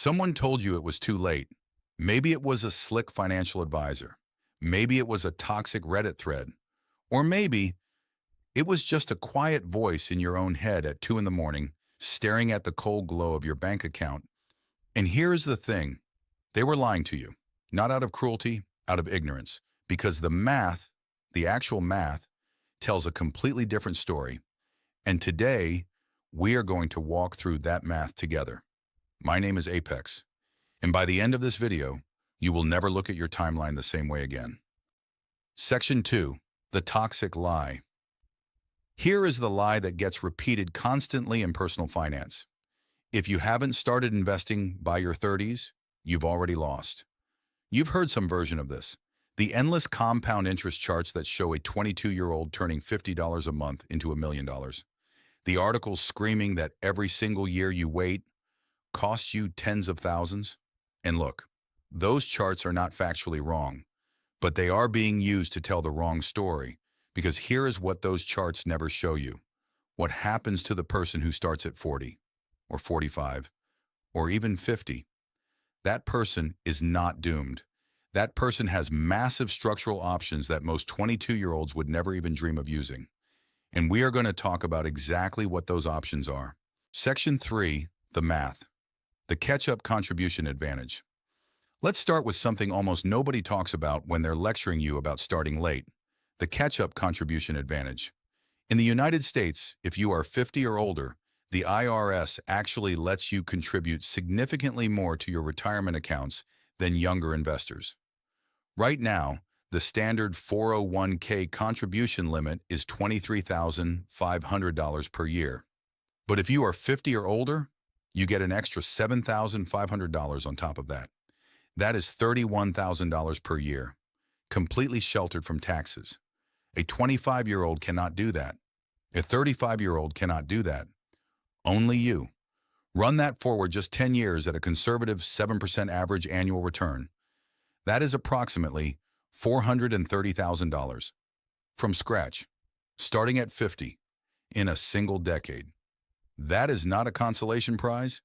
Someone told you it was too late. Maybe it was a slick financial advisor. Maybe it was a toxic Reddit thread. Or maybe it was just a quiet voice in your own head at 2 in the morning, staring at the cold glow of your bank account. And here's the thing. They were lying to you, not out of cruelty, out of ignorance, because the math, the actual math, tells a completely different story. And today, we are going to walk through that math together. My name is Apex, and by the end of this video, you will never look at your timeline the same way again. Section 2, the toxic lie. Here is the lie that gets repeated constantly in personal finance. If you haven't started investing by your 30s, you've already lost. You've heard some version of this. The endless compound interest charts that show a 22-year-old turning $50 a month into $1 million. The articles screaming that every single year you wait costs you tens of thousands. And look, those charts are not factually wrong, but they are being used to tell the wrong story, because here is what those charts never show you. What happens to the person who starts at 40, or 45, or even 50? That person is not doomed. That person has massive structural options that most 22-year-olds would never even dream of using. And we are going to talk about exactly what those options are. Section 3, the math. The catch-up contribution advantage. Let's start with something almost nobody talks about when they're lecturing you about starting late. The catch-up contribution advantage. In the United States, if you are 50 or older, the IRS actually lets you contribute significantly more to your retirement accounts than younger investors. Right now, the standard 401k contribution limit is $23,500 per year. But if you are 50 or older, you get an extra $7,500 on top of that. That is $31,000 per year, completely sheltered from taxes. A 25-year-old cannot do that. A 35-year-old cannot do that. Only you. Run that forward just 10 years at a conservative 7% average annual return. That is approximately $430,000 from scratch, starting at 50 in a single decade. That is not a consolation prize.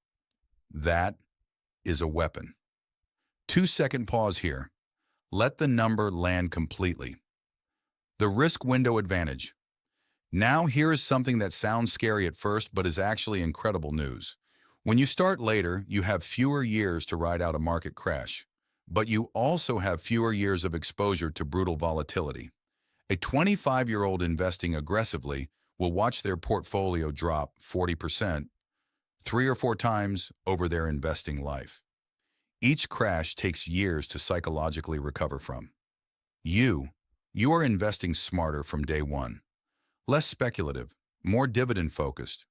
That is a weapon. 2-second pause here. Let the number land completely. The risk window advantage. Now here is something that sounds scary at first, but is actually incredible news. When you start later, you have fewer years to ride out a market crash, but you also have fewer years of exposure to brutal volatility. A 25-year-old investing aggressively will watch their portfolio drop 40%, 3 or 4 times over their investing life. Each crash takes years to psychologically recover from. You are investing smarter from day one. Less speculative, more dividend-focused,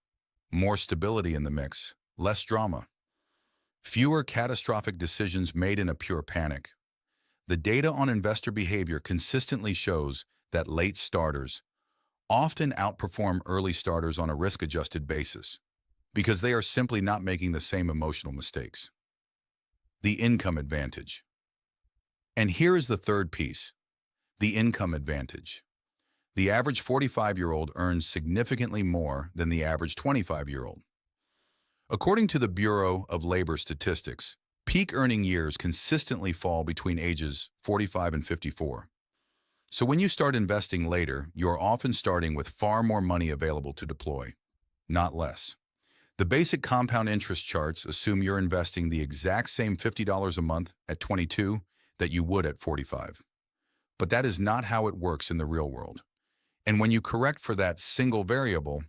more stability in the mix, less drama. Fewer catastrophic decisions made in a pure panic. The data on investor behavior consistently shows that late starters often outperform early starters on a risk-adjusted basis because they are simply not making the same emotional mistakes. The income advantage. And here is the third piece, the income advantage. The average 45-year-old earns significantly more than the average 25-year-old. According to the Bureau of Labor Statistics, peak earning years consistently fall between ages 45 and 54. So when you start investing later, you are often starting with far more money available to deploy, not less. The basic compound interest charts assume you're investing the exact same $50 a month at 22 that you would at 45. But that is not how it works in the real world. And when you correct for that single variable,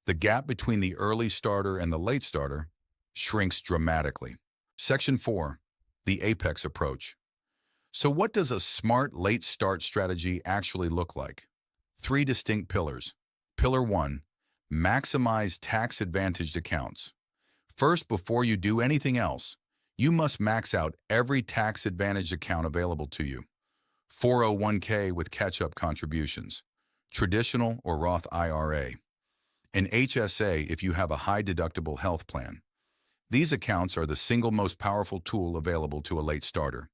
the gap between the early starter and the late starter shrinks dramatically. Section 4, the Apex approach. So what does a smart late start strategy actually look like? 3 distinct pillars. Pillar 1, maximize tax-advantaged accounts. First, before you do anything else, you must max out every tax-advantaged account available to you. 401k with catch-up contributions, traditional or Roth IRA, an HSA if you have a high-deductible health plan. These accounts are the single most powerful tool available to a late starter.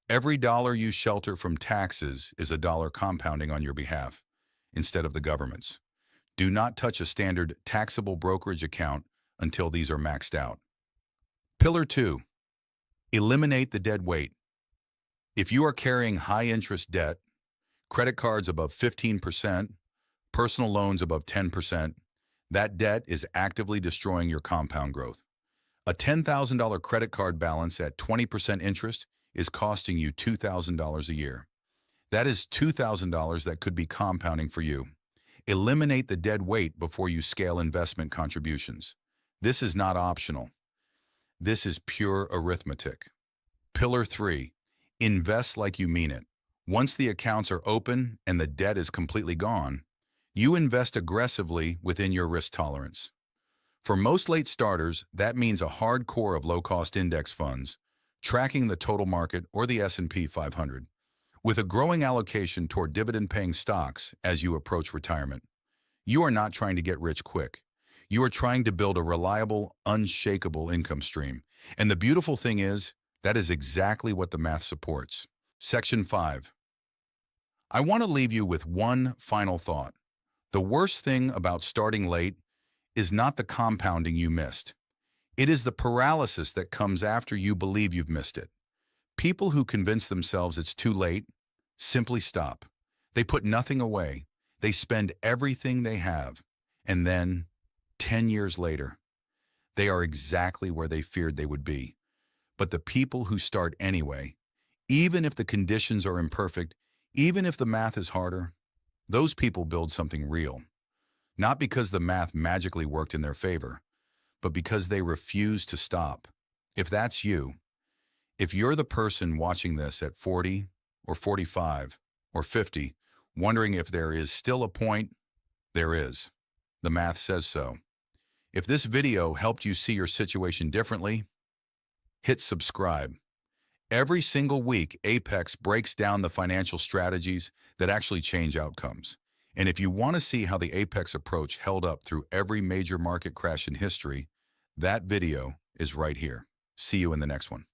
Every dollar you shelter from taxes is a dollar compounding on your behalf, instead of the government's. Do not touch a standard taxable brokerage account until these are maxed out. Pillar 2, Eliminate the dead weight. If you are carrying high-interest debt, credit cards above 15%, personal loans above 10%, that debt is actively destroying your compound growth. A $10,000 credit card balance at 20% interest is costing you $2,000 a year. That is $2,000 that could be compounding for you. Eliminate the dead weight before you scale investment contributions. This is not optional. This is pure arithmetic. Pillar 3. Invest like you mean it. Once the accounts are open and the debt is completely gone, you invest aggressively within your risk tolerance. For most late starters, that means a hard core of low-cost index funds, tracking the total market or the S&P 500, with a growing allocation toward dividend-paying stocks as you approach retirement. You are not trying to get rich quick. You are trying to build a reliable, unshakable income stream. And the beautiful thing is, that is exactly what the math supports. Section 5. I want to leave you with one final thought. The worst thing about starting late is not the compounding you missed. It is the paralysis that comes after you believe you've missed it. People who convince themselves it's too late simply stop. They put nothing away. They spend everything they have. And then, 10 years later, they are exactly where they feared they would be. But the people who start anyway, even if the conditions are imperfect, even if the math is harder, those people build something real. Not because the math magically worked in their favor, but because they refuse to stop. If that's you, if you're the person watching this at 40 or 45 or 50, wondering if there is still a point, there is. The math says so. If this video helped you see your situation differently, hit subscribe. Every single week, Apex breaks down the financial strategies that actually change outcomes. And if you want to see how the Apex approach held up through every major market crash in history, that video is right here. See you in the next one.